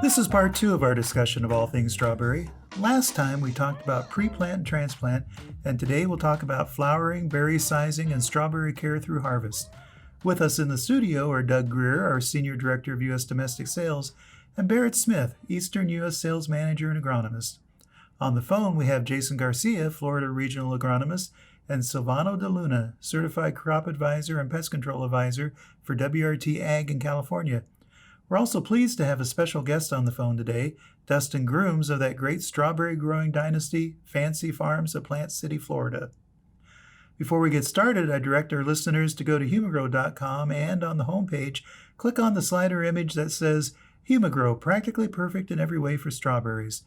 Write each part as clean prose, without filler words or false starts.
This is part 2 of our discussion of all things strawberry. Last time we talked about pre-plant and transplant, and today we'll talk about flowering, berry sizing, and strawberry care through harvest. With us in the studio are Doug Greer, our Senior Director of U.S. Domestic Sales, and Barrett Smith, Eastern U.S. Sales Manager and Agronomist. On the phone we have Jason Garcia, Florida Regional Agronomist, and Silvano DeLuna, Certified Crop Advisor and Pest Control Advisor for WRT Ag in California. We're also pleased to have a special guest on the phone today, Dustin Grooms of that great strawberry growing dynasty, Fancy Farms of Plant City, Florida. Before we get started, I direct our listeners to go to humagro.com and on the homepage, click on the slider image that says Huma Gro, practically perfect in every way for strawberries.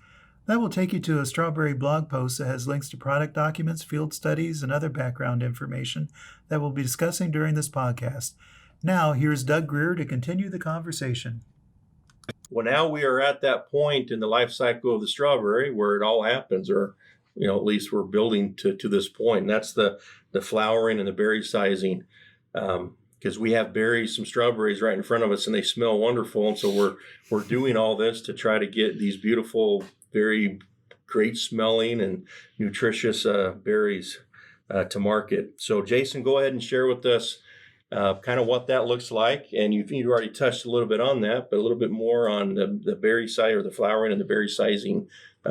That will take you to a strawberry blog post that has links to product documents, field studies, and other background information that we'll be discussing during this podcast. Now, here's Doug Greer to continue the conversation. Well, now we are at that point in the life cycle of the strawberry where it all happens, or at least we're building to this point. And that's the flowering and the berry sizing, because we have some strawberries right in front of us, and they smell wonderful. And so we're doing all this to try to get these beautiful, very great smelling and nutritious berries to market. So, Jason, go ahead and share with us kind of what that looks like, and you've already touched a little bit on that, but a little bit more on the berry side, or the flowering and the berry sizing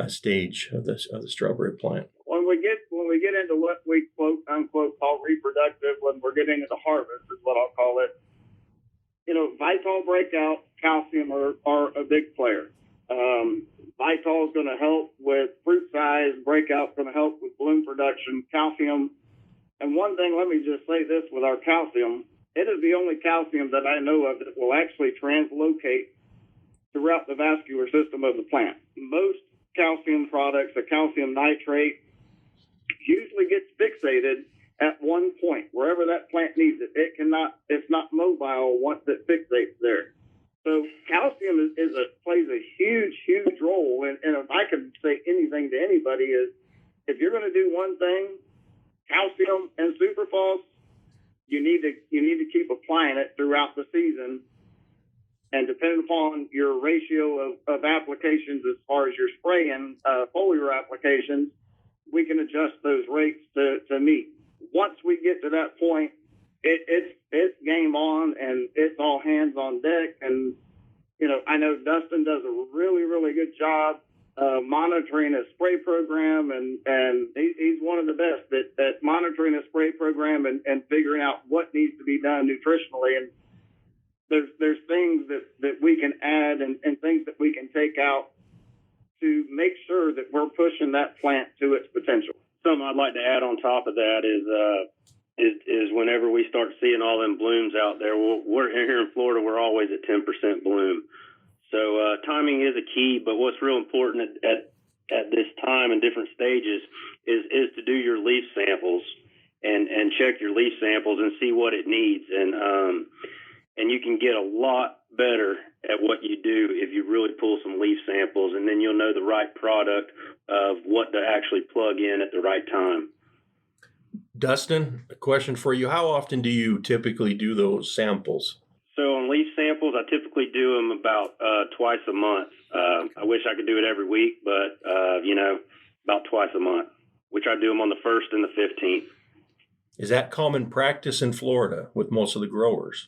stage of the strawberry plant. When we get into what we quote unquote call reproductive, when we're getting into harvest is what I'll call it. Vitol breakout, calcium are a big player. Vitol is going to help with fruit size. Breakout is going to help with bloom production. Calcium. And one thing, let me just say this with our calcium. It is the only calcium that I know of that will actually translocate throughout the vascular system of the plant. Most calcium products, a calcium nitrate, usually gets fixated at one point, wherever that plant needs it. It's not mobile once it fixates there. So calcium plays a huge, huge role. And if I could say anything to anybody is, if you're going to do one thing, calcium and superphos, you need to keep applying it throughout the season, and depending upon your ratio of applications as far as your spraying foliar applications, we can adjust those rates to meet. Once we get to that point, it's game on, and it's all hands on deck. And I know Dustin does a really, really good job monitoring a spray program, and he's one of the best at monitoring a spray program and figuring out what needs to be done nutritionally. And there's things that we can add and things that we can take out to make sure that we're pushing that plant to its potential. Something I'd like to add on top of that is whenever we start seeing all them blooms out there, we're here in Florida, we're always at 10% bloom. So timing is a key, but what's real important at this time and different stages is to do your leaf samples and check your leaf samples and see what it needs. And you can get a lot better at what you do if you really pull some leaf samples, and then you'll know the right product of what to actually plug in at the right time. Dustin, a question for you. How often do you typically do those samples? So on leaf samples, I typically do them about twice a month. I wish I could do it every week, but, about twice a month, which I do them on the 1st and the 15th. Is that common practice in Florida with most of the growers?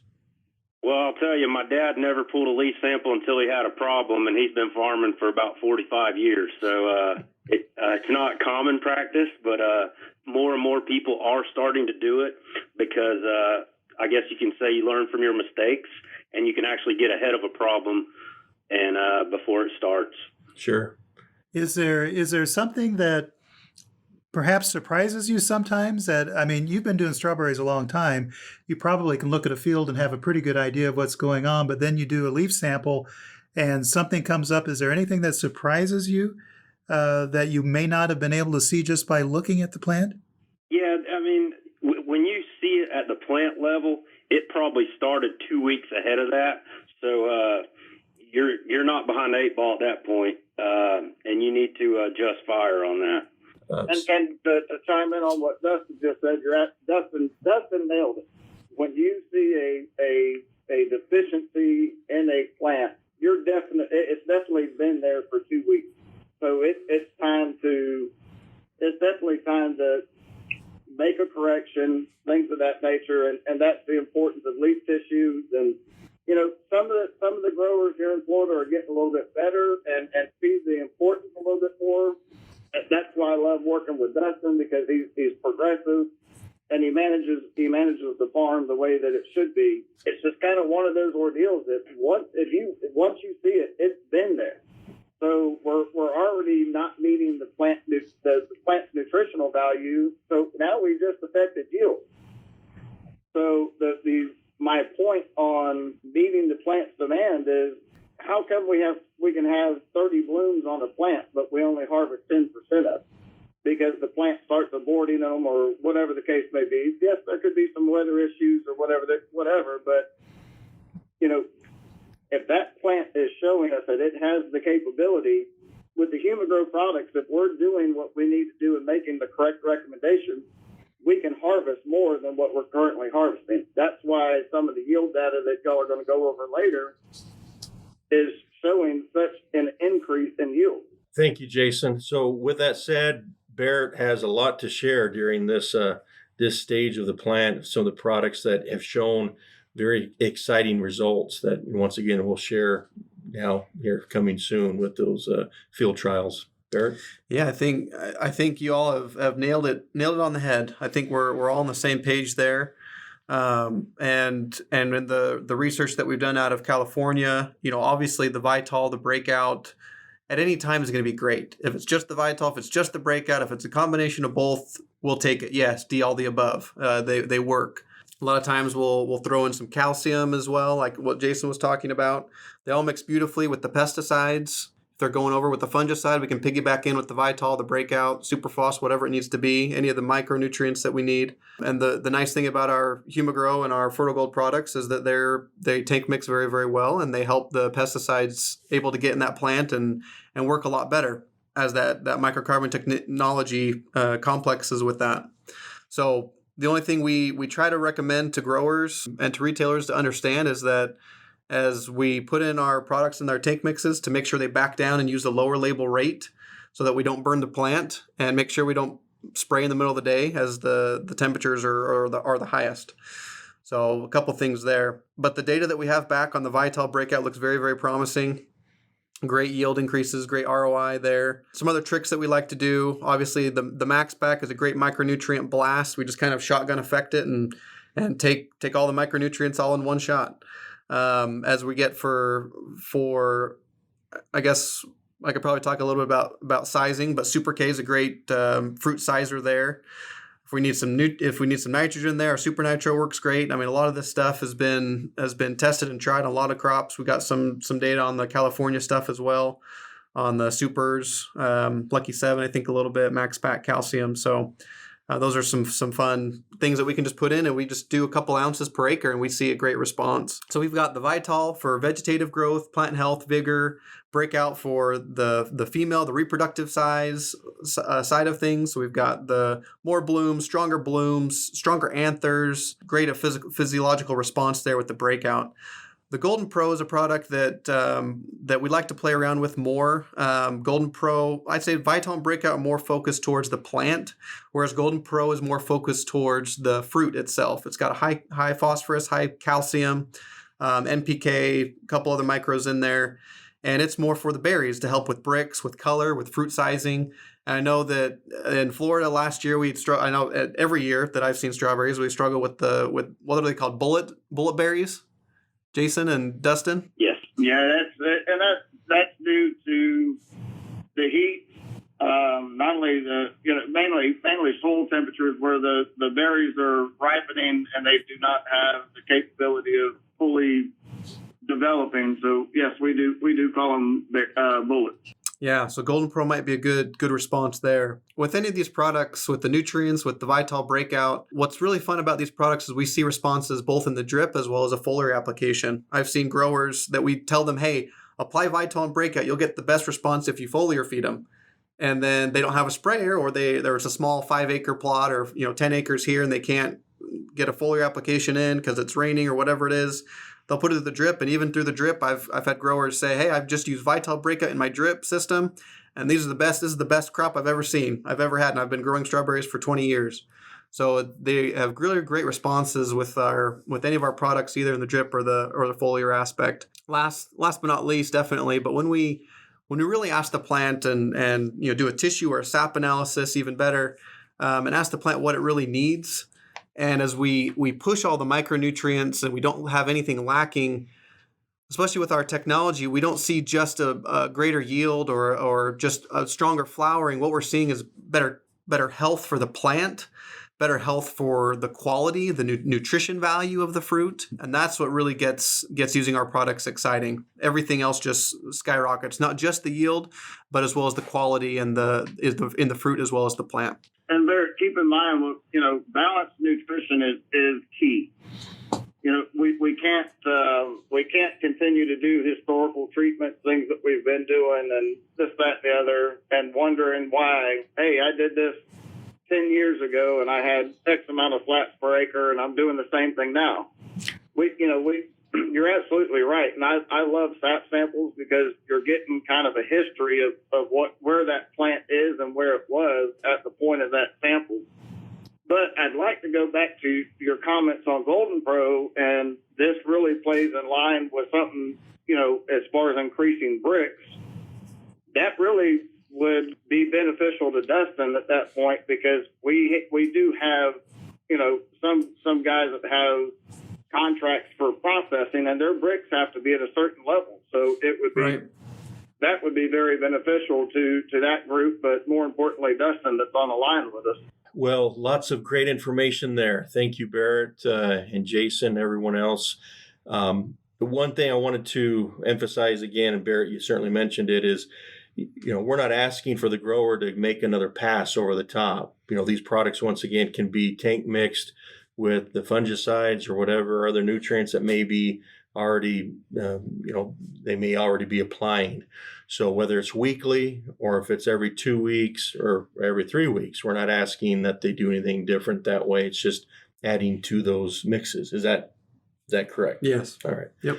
Well, I'll tell you, my dad never pulled a leaf sample until he had a problem, and he's been farming for about 45 years. So it's not common practice, but more and more people are starting to do it because I guess you can say you learn from your mistakes, and you can actually get ahead of a problem and before it starts. Sure. Is there something that perhaps surprises you sometimes? You've been doing strawberries a long time. You probably can look at a field and have a pretty good idea of what's going on, but then you do a leaf sample and something comes up. Is there anything that surprises you that you may not have been able to see just by looking at the plant? Yeah, when you see it at the plant level, it probably started 2 weeks ahead of that. So you're not behind the 8 ball at that point, and you need to adjust fire on that. And to chime in on what Dustin just said, Dustin nailed it. When you see a deficiency in a plant, it's definitely been there for 2 weeks. So it's definitely time to make a correction, things of that nature, and that's the importance of leaf tissues. And some of the growers here in Florida are getting a little bit better and see the importance a little bit more. That's why I love working with Dustin, because he's progressive and he manages the farm the way that it should be. It's just kind of one of those ordeals that once you see it, it's been there. So we're already not meeting the plant's nutritional value. So now we just affected yield. So my point on meeting the plant's demand is, how come we can have 30 blooms on a plant, but we only harvest 10% of it? Because the plant starts aborting them or whatever the case may be. Yes, there could be some weather issues or whatever, but if that plant is showing us that it has the capability with the Huma Gro products, if we're doing what we need to do and making the correct recommendations, we can harvest more than what we're currently harvesting. That's why some of the yield data that y'all are going to go over later is showing such an increase in yield. Thank you, Jason. So with that said, Barrett has a lot to share during this stage of the plant. Some of the products that have shown very exciting results that, once again, we'll share now here coming soon with those field trials. Barrett? Yeah, I think you all have nailed it on the head. I think we're all on the same page there. And in the research that we've done out of California, obviously the Vital, the Breakout, at any time is going to be great. If it's just the Vital, if it's just the Breakout, if it's a combination of both, we'll take it. Yes, all the above. They work. A lot of times we'll throw in some calcium as well, like what Jason was talking about. They all mix beautifully with the pesticides. If they're going over with the fungicide, we can piggyback in with the Vital, the Breakout, Superphos, whatever it needs to be, any of the micronutrients that we need. And the nice thing about our Huma Gro and our Fertile Gold products is that they tank mix very, very well, and they help the pesticides able to get in that plant and work a lot better as that microcarbon technology complexes with that. So the only thing we try to recommend to growers and to retailers to understand is that as we put in our products in our tank mixes, to make sure they back down and use a lower label rate so that we don't burn the plant, and make sure we don't spray in the middle of the day as the temperatures are the highest. So a couple things there. But the data that we have back on the Vital Breakout looks very, very promising. Great yield increases, great ROI there. Some other tricks that we like to do, obviously the Max Pack is a great micronutrient blast. We just kind of shotgun effect it and take all the micronutrients all in one shot. As we get for I guess I could probably talk a little bit about sizing, but Super K is a great fruit sizer there. If we need some nitrogen there, Super Nitro works great. I mean, a lot of this stuff has been tested and tried on a lot of crops. We got some data on the California stuff as well, on the supers, Lucky 7, I think a little bit, Max Pack Calcium. So those are some fun things that we can just put in, and we just do a couple ounces per acre and we see a great response. So we've got the Vital for vegetative growth, plant health, vigor, Breakout for the female, the reproductive side of things. So we've got the more blooms, stronger anthers, great physiological response there with the Breakout. The Golden Pro is a product that we like to play around with more. Golden Pro, I'd say Vital and Breakout are more focused towards the plant, whereas Golden Pro is more focused towards the fruit itself. It's got a high phosphorus, high calcium, NPK, a couple other micros in there, and it's more for the berries to help with bricks, with color, with fruit sizing. And I know that in Florida last year I know every year that I've seen strawberries, we struggle with what are they called, bullet berries? Jason and Dustin? Yes. Yeah, that's due to the heat. Not only mainly soil temperatures where the berries are ripening and they do not have the capability of fully developing. So yes, we do call them bullets. Yeah, so Golden Pro might be a good response there. With any of these products, with the nutrients, with the Vital Breakout, what's really fun about these products is we see responses both in the drip as well as a foliar application. I've seen growers that we tell them, hey, apply Vital and Breakout. You'll get the best response if you foliar feed them. and then they don't have a sprayer, or there's a small 5-acre plot, or 10 acres here, and they can't get a foliar application in because it's raining or whatever it is, they'll put it through the drip. And even through the drip, I've had growers say, hey, I've just used Vital Breakout in my drip system, and this is the best crop I've ever had, and I've been growing strawberries for 20 years. So they have really great responses with any of our products, either in the drip or the foliar aspect. Last but not least, definitely, but when we really ask the plant and do a tissue or a sap analysis, even better, and ask the plant what it really needs, and as we push all the micronutrients and we don't have anything lacking, especially with our technology, we don't see just a greater yield or just a stronger flowering. What we're seeing is better health for the plant, better health for the quality, the nutrition value of the fruit. And that's what really gets using our products exciting. Everything else just skyrockets, not just the yield, but as well as the quality and in the fruit as well as the plant. And Barrett, keep in mind, balanced nutrition is key. We can't continue to do historical treatment things that we've been doing and this, that, and the other, and wondering why. Hey, I did this 10 years ago and I had X amount of flats per acre, and I'm doing the same thing now. You're absolutely right, and I love sap samples because you're getting kind of a history of where that plant is and where it was at the point of that sample. But I'd like to go back to your comments on Golden Pro, and this really plays in line with something, as far as increasing bricks. That really would be beneficial to Dustin at that point, because we do have, some guys that have contracts for processing, and their bricks have to be at a certain level. So it would be right. That would be very beneficial to that group, but more importantly, Dustin, that's on the line with us. Well, lots of great information there. Thank you, Barrett, and Jason, everyone else. The one thing I wanted to emphasize again, and Barrett, you certainly mentioned it, is we're not asking for the grower to make another pass over the top. These products, once again, can be tank mixed with the fungicides or whatever other nutrients that may be already, they may already be applying. So whether it's weekly or if it's every 2 weeks or every 3 weeks, we're not asking that they do anything different that way. It's just adding to those mixes. Is that correct? Yes. All right. Yep.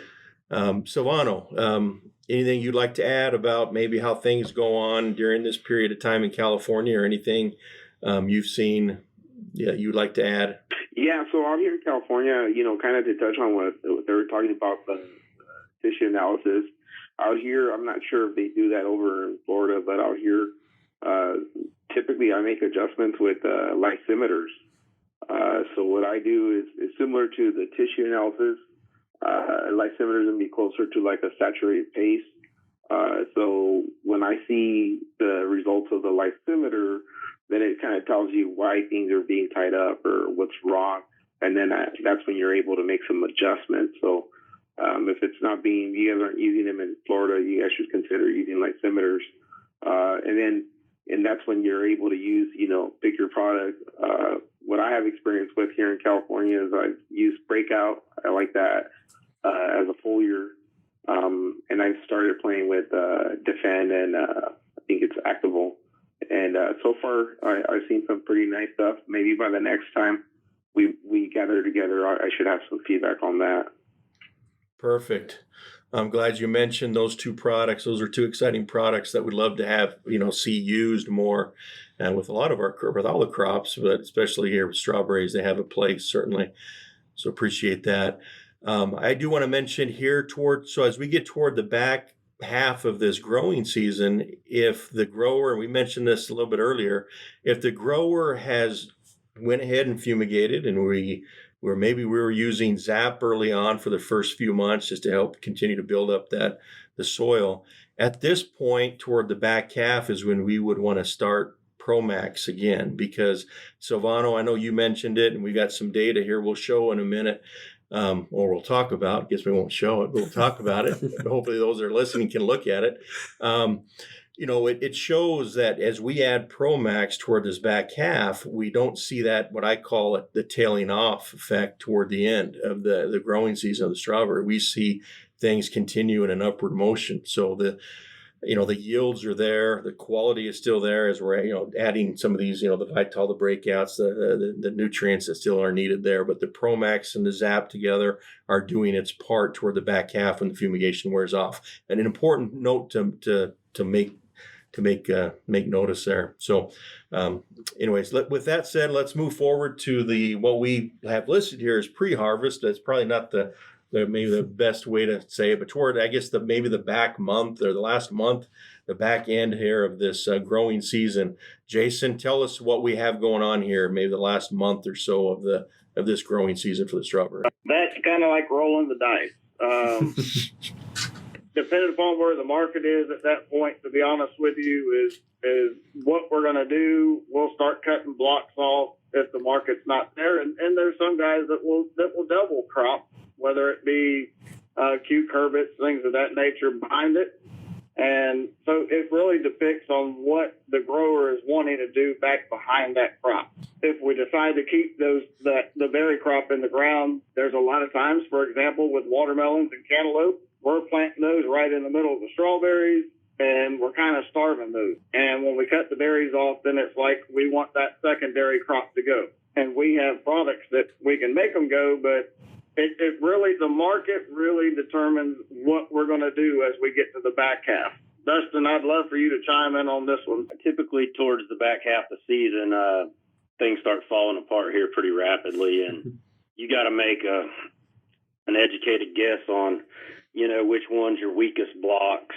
Silvano, anything you'd like to add about maybe how things go on during this period of time in California, or anything you've seen you'd like to add? Yeah, so out here in California, kind of to touch on what they were talking about, the tissue analysis. Out here, I'm not sure if they do that over in Florida, but out here, typically I make adjustments with lysimeters. So what I do is similar to the tissue analysis. Lysimeters going to be closer to like a saturated paste. So when I see the results of the lysimeter, then it kind of tells you why things are being tied up or what's wrong. And then that's when you're able to make some adjustments. So if it's not being, you guys aren't using them in Florida, you guys should consider using lysimeters. And that's when you're able to use, pick your product. What I have experience with here in California is I've used Breakout. I like that as a foliar. And I've started playing with Defend and I think it's Activable. And so far, I've seen some pretty nice stuff. Maybe by the next time we gather together, I should have some feedback on that. Perfect. I'm glad you mentioned those two products. Those are two exciting products that we'd love to have, see used more. And with all the crops, but especially here with strawberries, they have a place, certainly. So appreciate that. I do want to mention here so as we get toward the back half of this growing season, if the grower, we mentioned this a little bit earlier, if the grower has went ahead and fumigated, and we were using ZAP early on for the first few months just to help continue to build up the soil, at this point toward the back half is when we would want to start Promax again, because Silvano, I know you mentioned it, and we got some data here we'll show in a minute. Or we'll talk about. I guess we won't show it, but we'll talk about it. Hopefully those that are listening can look at it. It shows that as we add Promax toward this back half, we don't see that, what I call it, the tailing off effect toward the end of the growing season of the strawberry. We see things continue in an upward motion. So the yields are there, the quality is still there as we're adding some of these, the Vital, the breakouts, the nutrients that still are needed there. But the Promax and the Zap together are doing its part toward the back half when the fumigation wears off. And an important note to make notice there. So, anyways, with that said, let's move forward to what we have listed here as pre-harvest. That's probably not maybe the best way to say it, but toward, I guess, maybe the back month or the last month, the back end here of this growing season. Jason, tell us what we have going on here, maybe the last month or so of this growing season for the strawberry. That's kind of like rolling the dice. Depending upon where the market is at that point, to be honest with you, is what we're going to do. We'll start cutting blocks off if the market's not there, and there's some guys that will double crop, whether it be cucurbits, things of that nature behind it. And so it really depicts on what the grower is wanting to do back behind that crop. If we decide to keep the berry crop in the ground, there's a lot of times, for example, with watermelons and cantaloupe, we're planting those right in the middle of the strawberries, and we're kind of starving those. And when we cut the berries off, then it's like we want that secondary crop to go. And we have products that we can make them go, but it really, the market really determines what we're going to do as we get to the back half. Dustin, I'd love for you to chime in on this one. Typically towards the back half of the season, things start falling apart here pretty rapidly, and you got to make an educated guess on, which one's your weakest blocks.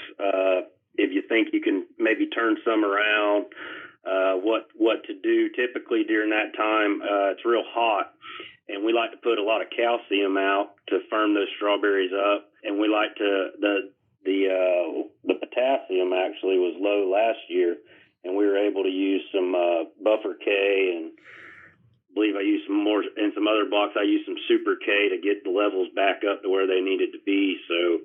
If you think you can maybe turn some around, what to do. Typically during that time, it's real hot, and we like to put a lot of calcium out to firm those strawberries up, and we like to the potassium actually was low last year, and we were able to use some buffer K, and I believe I used some more in some other blocks. I used some super K to get the levels back up to where they needed to be. So,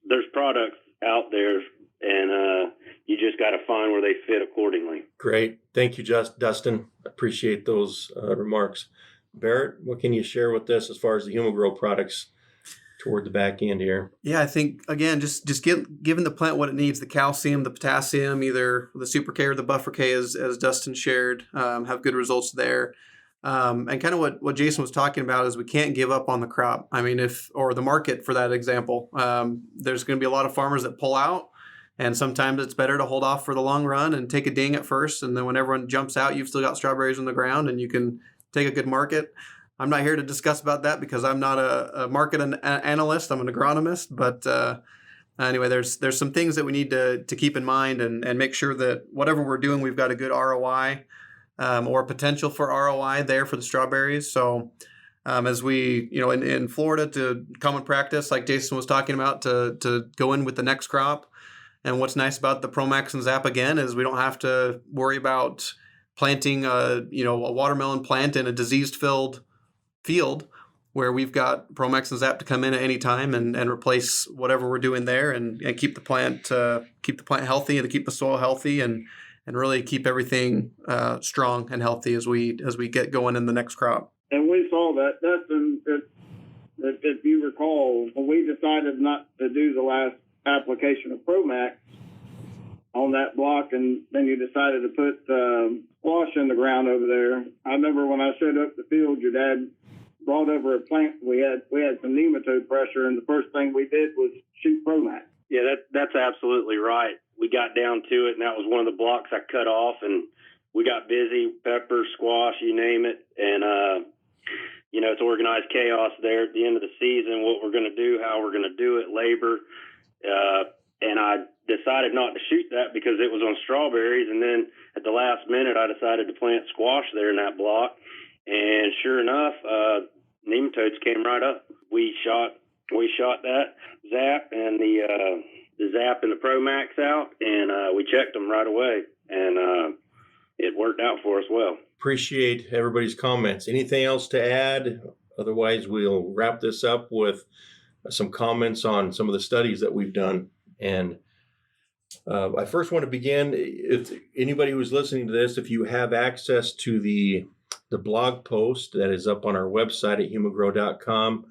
there's products out there, and you just got to find where they fit accordingly. Great. Thank you, Dustin. Appreciate those remarks. Barrett, what can you share with us as far as the Huma Gro products toward the back end here? Yeah, I think, again, just giving the plant what it needs, the calcium, the potassium, either the Super K or the Buffer K, as Dustin shared, have good results there. And kind of what Jason was talking about is we can't give up on the crop. I mean, or the market for that example. There's going to be a lot of farmers that pull out, and sometimes it's better to hold off for the long run and take a ding at first. And then when everyone jumps out, you've still got strawberries on the ground and you can take a good market. I'm not here to discuss about that because I'm not a market analyst. I'm an agronomist. But anyway, there's some things that we need to keep in mind and make sure that whatever we're doing, we've got a good ROI or potential for ROI there for the strawberries. So as we, in Florida, to common practice, like Jason was talking about, to go in with the next crop. And what's nice about the Promax and Zap again is we don't have to worry about planting a watermelon plant in a disease-filled field where we've got Promax and Zap to come in at any time and replace whatever we're doing there and keep the plant healthy and to keep the soil healthy and really keep everything strong and healthy as we get going in the next crop. And we saw that, Dustin, if you recall, when we decided not to do the last application of Promax on that block, and then you decided to put squash in the ground over there. I remember when I showed up the field, your dad brought over a plant. We had some nematode pressure, and the first thing we did was shoot Promax. Yeah, that's absolutely right. We got down to it, and that was one of the blocks I cut off, and we got busy, pepper, squash, you name it, and it's organized chaos there at the end of the season, what we're going to do, how we're going to do it, labor, and I decided not to shoot that because it was on strawberries, and then at the last minute I decided to plant squash there in that block, and sure enough, nematodes came right up. We shot that Zap and the Zap and the Promax out, and we checked them right away, and it worked out for us well. Appreciate everybody's comments. Anything else to add? Otherwise, we'll wrap this up with some comments on some of the studies that we've done. And I first want to begin, if anybody who's listening to this, if you have access to the blog post that is up on our website at humagro.com,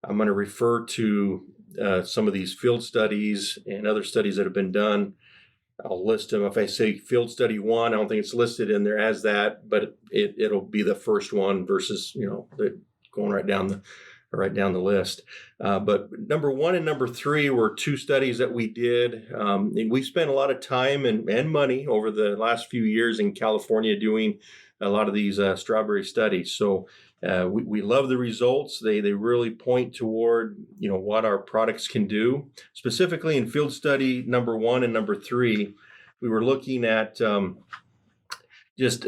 I'm going to refer to some of these field studies and other studies that have been done. I'll list them. If I say field study 1, I don't think it's listed in there as that, but it'll be the first one versus, going right down the list. But number 1 and number 3 were 2 studies that we did. And we spent a lot of time and money over the last few years in California doing a lot of these strawberry studies. So we love the results. They really point toward, what our products can do. Specifically in field study number 1 and number 3, we were looking at just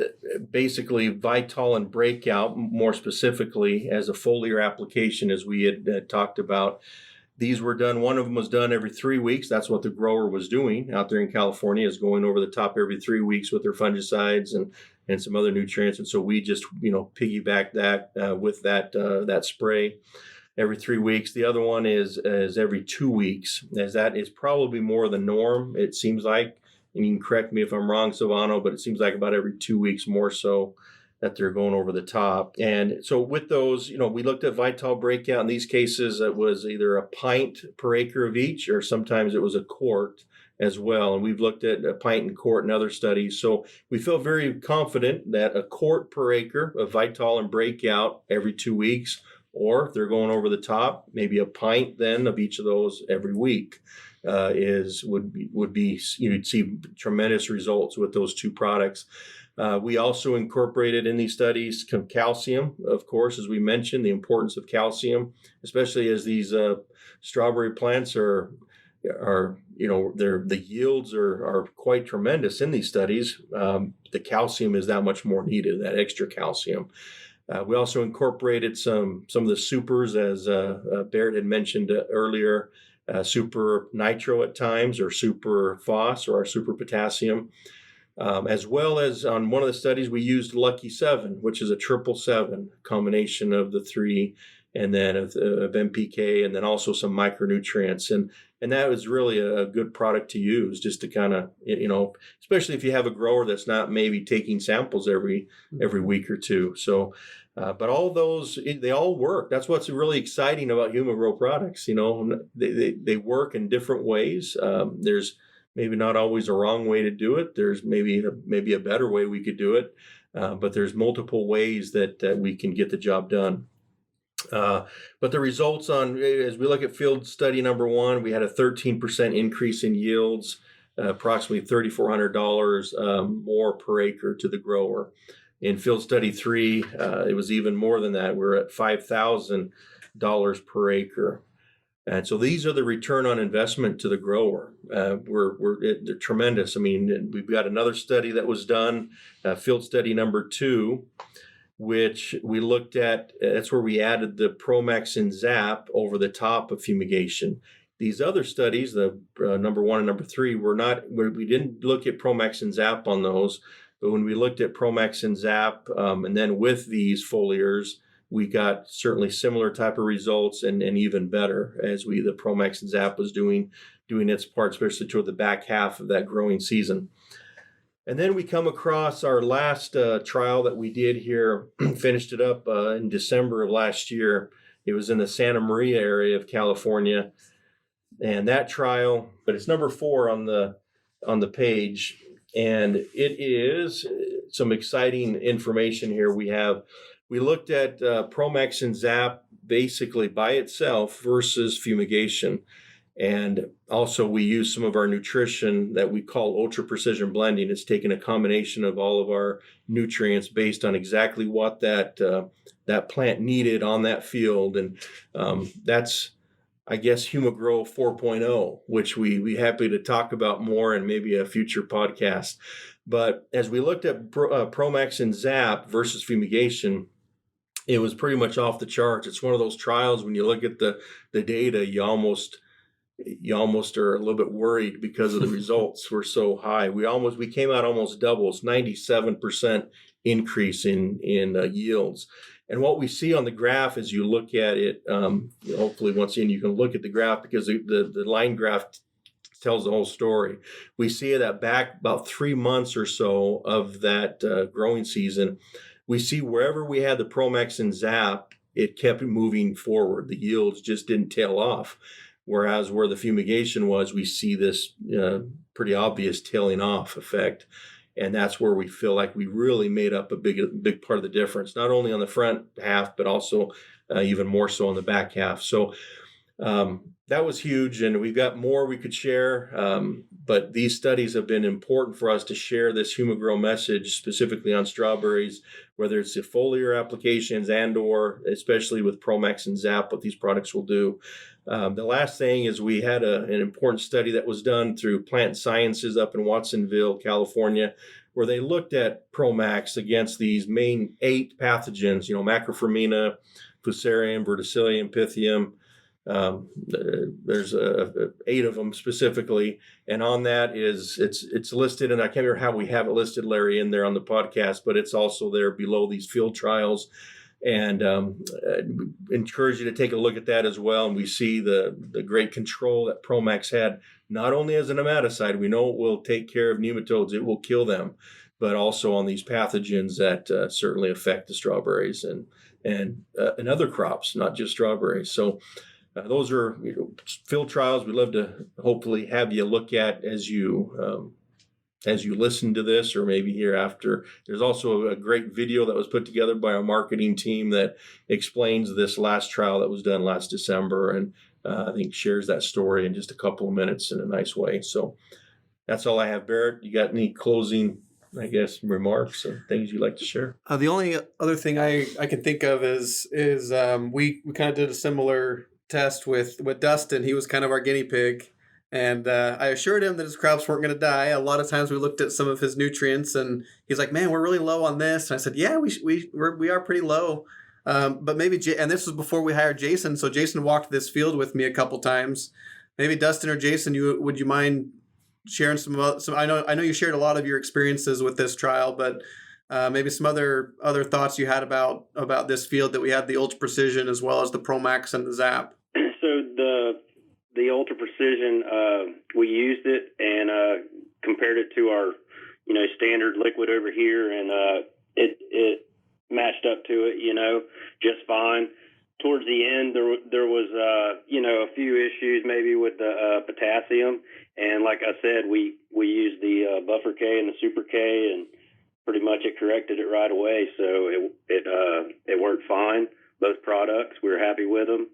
basically Vital and Breakout, more specifically as a foliar application, as we had talked about. These were done, one of them was done every 3 weeks. That's what the grower was doing out there in California, is going over the top every 3 weeks with their fungicides and some other nutrients. And so we just, piggyback that with that spray every 3 weeks. The other one is every 2 weeks, as that is probably more the norm, it seems like. And you can correct me if I'm wrong, Silvano, but it seems like about every 2 weeks more so that they're going over the top. And so with those, we looked at Vital Breakout. In these cases, it was either a pint per acre of each, or sometimes it was a quart as well. And we've looked at a pint and quart in other studies. So we feel very confident that a quart per acre of Vital and Breakout every 2 weeks, or if they're going over the top, maybe a pint then of each of those every week would be you'd see tremendous results with those 2 products. We also incorporated in these studies calcium, of course, as we mentioned, the importance of calcium, especially as these strawberry plants are the yields are quite tremendous in these studies. The calcium is that much more needed, that extra calcium. We also incorporated some of the supers, as Barrett had mentioned earlier, super nitro at times, or super phos, or our super potassium. As well as on one of the studies, we used Lucky 7, which is a 777 combination of the 3, and then of NPK, and then also some micronutrients. And that was really a good product to use, just to kind of, especially if you have a grower that's not maybe taking samples every week or 2. So, but all those, they all work. That's what's really exciting about Huma Gro products. They work in different ways. There's maybe not always a wrong way to do it. There's maybe a better way we could do it, but there's multiple ways that we can get the job done. But the results as we look at field study number 1, we had a 13% increase in yields, approximately $3,400 more per acre to the grower. In field study 3, it was even more than that. We're at $5,000 per acre. And so these are the return on investment to the grower. They're tremendous. I mean, we've got another study that was done, field study number 2, which we looked at. That's where we added the Promax and Zap over the top of fumigation. These other studies, the number 1 and number 3, we didn't look at Promax and Zap on those. But when we looked at Promax and Zap, and then with these foliars, we got certainly similar type of results, and even better, as the Promax and Zap was doing its part, especially toward the back half of that growing season. And then we come across our last trial that we did here, finished it up in December of last year. It was in the Santa Maria area of California. And that trial, but it's number 4 on the page. And it is some exciting information here. We looked at Promax and Zap basically by itself versus fumigation. And also we use some of our nutrition that we call ultra precision blending. It's taken a combination of all of our nutrients based on exactly what that plant needed on that field. And that's, I guess, Huma Gro 4.0, which we happy to talk about more in maybe a future podcast. But as we looked at Promax and Zap versus fumigation, it was pretty much off the charts. It's one of those trials when you look at the data, you almost are a little bit worried because of the results were so high. We came out almost double. It's 97% increase in yields. And what we see on the graph as you look at it, hopefully once again you can look at the graph, because the line graph tells the whole story. We see that back about 3 months or so of that growing season, we see wherever we had the Promax and Zap, it kept moving forward. The yields just didn't tail off. Whereas where the fumigation was, we see this pretty obvious tailing off effect. And that's where we feel like we really made up a big part of the difference, not only on the front half, but also even more so on the back half. So that was huge, and we've got more we could share. But these studies have been important for us to share this Huma Gro message, specifically on strawberries, whether it's the foliar applications and/or especially with Promax and Zap, what these products will do. The last thing is we had an important study that was done through Plant Sciences up in Watsonville, California, where they looked at Promax against these main 8 pathogens, Macrophormina, Fusarium, Verticillium, Pythium. There's 8 of them specifically, and on that it's listed, and I can't remember how we have it listed, Larry, in there on the podcast, but it's also there below these field trials. And encourage you to take a look at that as well. And we see the great control that Promax had, not only as a nematicide, we know it will take care of nematodes, it will kill them, but also on these pathogens that certainly affect the strawberries and other crops, not just strawberries. So those are field trials we'd love to hopefully have you look at as you listen to this, or maybe hereafter. There's also a great video that was put together by our marketing team that explains this last trial that was done last December, and I think shares that story in just a couple of minutes in a nice way. So that's all I have. Barrett, you got any closing, I guess, remarks or things you'd like to share? The only other thing I can think of is we kind of did a similar test with Dustin. He was kind of our guinea pig. And I assured him that his crops weren't going to die. A lot of times we looked at some of his nutrients, and he's like, "Man, we're really low on this." And I said, "Yeah, we are pretty low." But maybe, and this was before we hired Jason. So Jason walked this field with me a couple times. Maybe Dustin or Jason, would you mind sharing some? I know you shared a lot of your experiences with this trial, but maybe some other thoughts you had about this field that we had the Ultra Precision as well as the Promax and the Zap. So the Ultra Precision, we used it and compared it to our, standard liquid over here, and it matched up to it, just fine. Towards the end, there was, a few issues maybe with the potassium, and like I said, we used the Buffer K and the Super K, and pretty much it corrected it right away. So it worked fine. Both products, we were happy with them.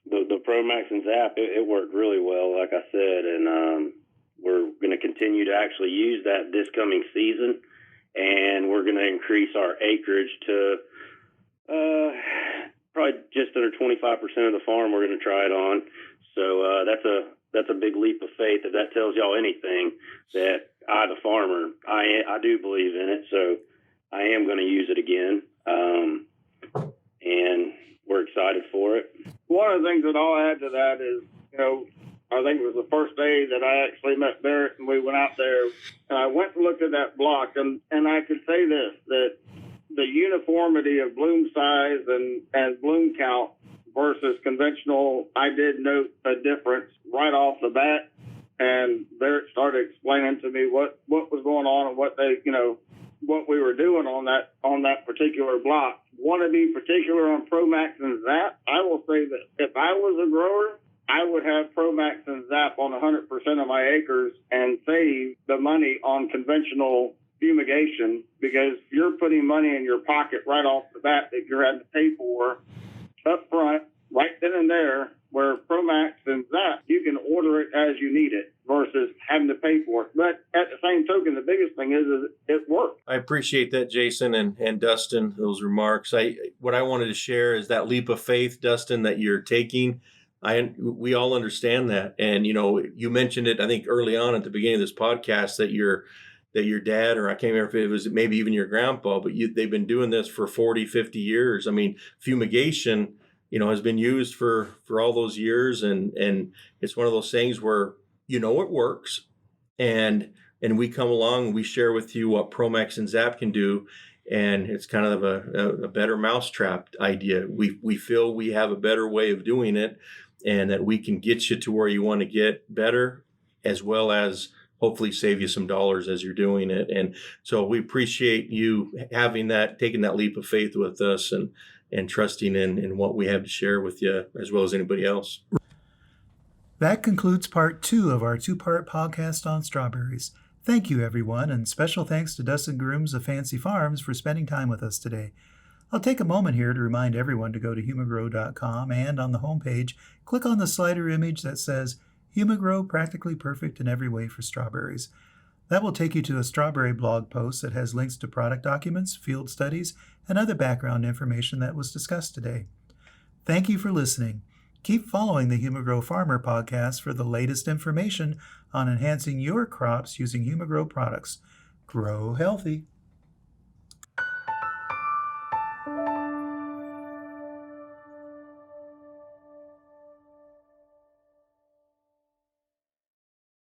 The Promax and Zap, it worked really well, like I said, and we're going to continue to actually use that this coming season, and we're going to increase our acreage to probably just under 25% of the farm we're going to try it on. So that's a big leap of faith. If that tells y'all anything, that I, the farmer, I do believe in it, so I am going to use it again, and we're excited for it. One of the things that I'll add to that is, I think it was the first day that I actually met Barrett, and we went out there, and I went and looked at that block, and I could say this, that the uniformity of bloom size and bloom count versus conventional, I did note a difference right off the bat, and Barrett started explaining to me what was going on and what what we were doing on that particular block. Want to be particular on Promax and Zap? I will say that if I was a grower, I would have Promax and Zap on 100% of my acres and save the money on conventional fumigation, because you're putting money in your pocket right off the bat that you're having to pay for up front, right then and there, where Promax and Zap, you can order it as you need it versus having to pay for it. But at the same token, the biggest thing is it works. I appreciate that, Jason and Dustin, those remarks. What I wanted to share is that leap of faith, Dustin, that you're taking. We all understand that. And, you mentioned it, I think, early on at the beginning of this podcast that your dad, or I can't remember if it was maybe even your grandpa, but they've been doing this for 40, 50 years. I mean, fumigation, has been used for all those years. And it's one of those things where, it works. And we come along and we share with you what Promax and Zap can do. And it's kind of a better mousetrap idea. We feel we have a better way of doing it, and that we can get you to where you want to get better, as well as hopefully save you some dollars as you're doing it. And so we appreciate you taking that leap of faith with us and trusting in what we have to share with you, as well as anybody else. That concludes part 2 of our 2-part podcast on strawberries. Thank you, everyone, and special thanks to Dustin Grooms of Fancy Farms for spending time with us today. I'll take a moment here to remind everyone to go to humagrow.com and on the homepage, click on the slider image that says Huma Gro Practically Perfect in Every Way for Strawberries. That will take you to a strawberry blog post that has links to product documents, field studies, and other background information that was discussed today. Thank you for listening. Keep following the Huma Gro Farmer podcast for the latest information on enhancing your crops using Huma Gro products. Grow healthy.